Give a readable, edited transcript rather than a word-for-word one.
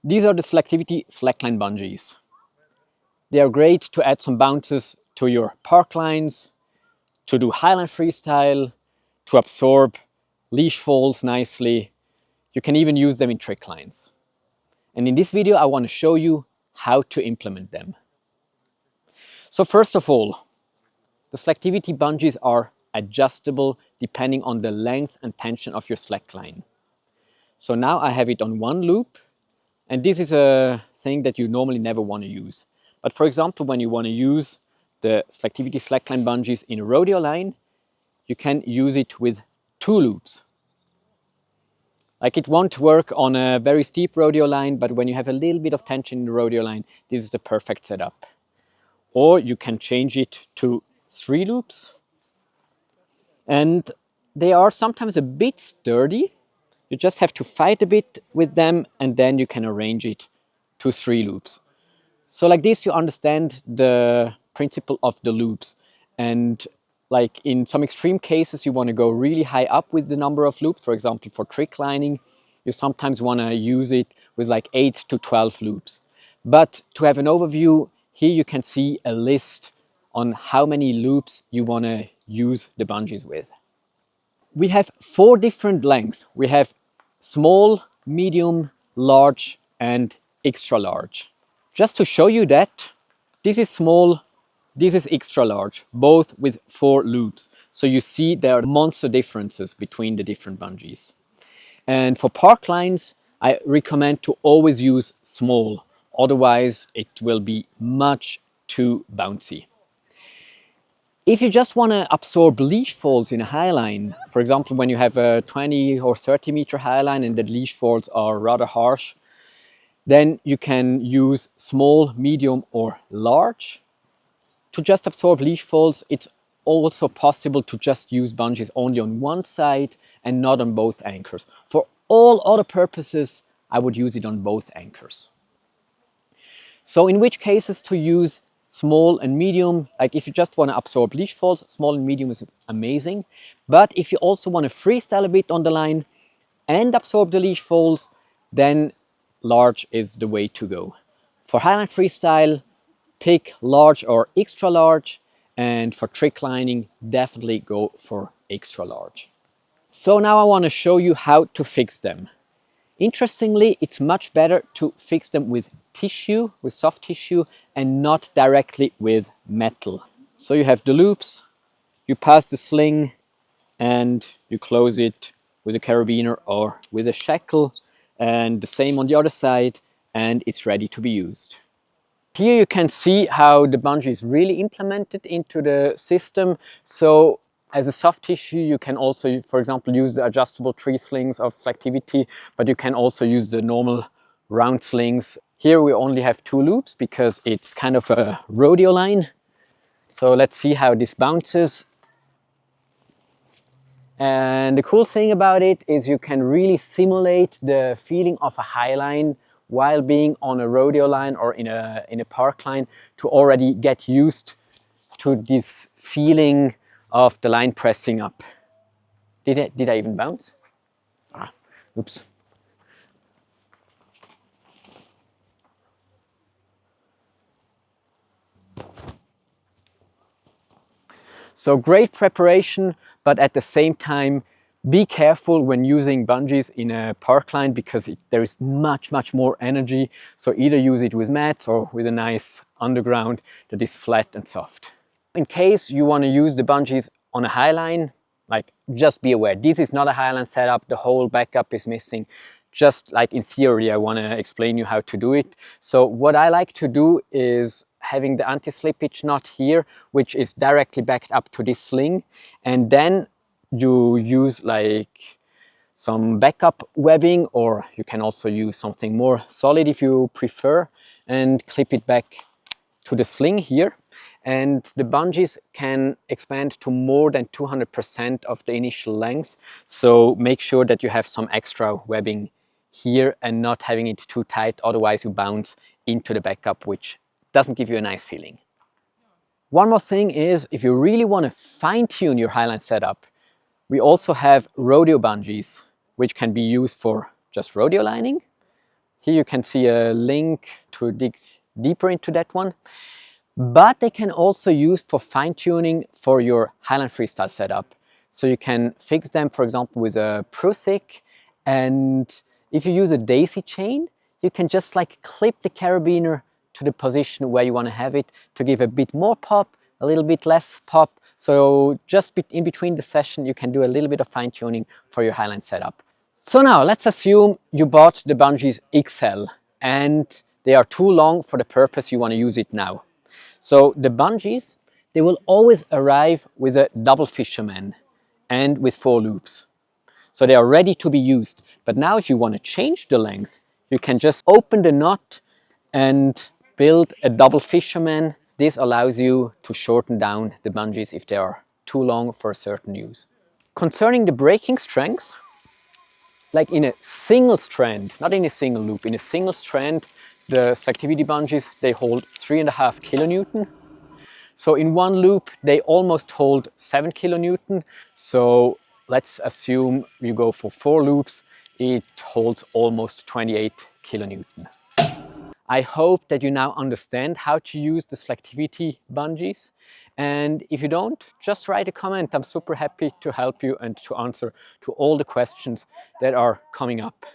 These are the Slacktivity Slackline Bungees. They are great to add some bounces to your park lines, to do Highline freestyle, to absorb leash falls nicely. You can even use them in Tricklines. And in this video, I want to show you how to implement them. So first of all, the Slacktivity bungees are adjustable depending on the length and tension of your slackline. So now I have it on one loop, and this is a thing that you normally never want to use. But for example, when you want to use the Slacktivity slackline bungees in a rodeo line, you can use it with 2 loops. Like, it won't work on a very steep rodeo line, but when you have a little bit of tension in the rodeo line, this is the perfect setup. Or you can change it to 3 loops. And they are sometimes a bit sturdy. You just have to fight a bit with them, and then you can arrange it to 3 loops. So like this, you understand the principle of the loops. And like in some extreme cases, you want to go really high up with the number of loops. For example, for trick lining, you sometimes want to use it with like 8 to 12 loops. But to have an overview, here you can see a list on how many loops you want to use the bungees with. We have 4 different lengths. We have small, medium, large, and extra large. Just to show you that, this is small, this is extra large, both with 4 loops. So you see there are monster differences between the different bungees. And for park lines, I recommend to always use small. Otherwise, it will be much too bouncy. If you just want to absorb leash falls in a highline, for example, when you have a 20 or 30 meter highline and the leash falls are rather harsh, then you can use small, medium, or large. To just absorb leash falls, it's also possible to just use bungees only on one side and not on both anchors. For all other purposes, I would use it on both anchors. So in which cases to use small and medium? Like if you just want to absorb leash falls, small and medium is amazing. But if you also want to freestyle a bit on the line and absorb the leash falls, then large is the way to go. For Highline freestyle, pick large or extra large, and for trick lining, definitely go for extra large. So now I want to show you how to fix them. Interestingly, it's much better to fix them with tissue, with soft tissue, and not directly with metal. So you have the loops, you pass the sling, and you close it with a carabiner or with a shackle, and the same on the other side, and it's ready to be used. Here you can see how the bungee is really implemented into the system. So as a soft tissue, you can also, for example, use the adjustable tree slings of Slacktivity, but you can also use the normal round slings. Here we only have 2 loops because it's kind of a rodeo line. So let's see how this bounces. And the cool thing about it is you can really simulate the feeling of a high line while being on a rodeo line or in a park line, to already get used to this feeling of the line pressing up. Did I even bounce? Ah, oops. So great preparation, but at the same time, be careful when using bungees in a park line because there is much more energy. So either use it with mats or with a nice underground that is flat and soft. In case you want to use the bungees on a high line, like, just be aware, this is not a Highline setup, the whole backup is missing. Just like in theory, I want to explain you how to do it. So what I like to do is having the anti-slippage knot here, which is directly backed up to this sling, and then you use like some backup webbing, or you can also use something more solid if you prefer, and clip it back to the sling here. And the bungees can expand to more than 200% of the initial length. So make sure that you have some extra webbing here and not having it too tight, otherwise you bounce into the backup, which doesn't give you a nice feeling. One more thing is, if you really want to fine-tune your Highline setup, we also have rodeo bungees, which can be used for just rodeo lining, Here you can see a link to dig deeper into that one. But they can also use for fine tuning for your Highline Freestyle setup. So you can fix them, for example, with a Prusik, and if you use a daisy chain, you can just like clip the carabiner to the position where you want to have it to give a bit more pop, a little bit less pop. So just in between the session, you can do a little bit of fine tuning for your Highline setup. So now let's assume you bought the Bungees XL and they are too long for the purpose you want to use it now. So the bungees, they will always arrive with a double fisherman and with 4 loops. So they are ready to be used. But now if you want to change the length, you can just open the knot and build a double fisherman. This allows you to shorten down the bungees if they are too long for a certain use. Concerning the braking strength, like in a single strand, not in a single loop, in a single strand, the Slacktivity bungees, they hold 3.5 kilonewton. So in one loop, they almost hold 7 kilonewton. So let's assume you go for 4 loops, it holds almost 28 kilonewton. I hope that you now understand how to use the Slacktivity bungees. And if you don't, just write a comment. I'm super happy to help you and to answer to all the questions that are coming up.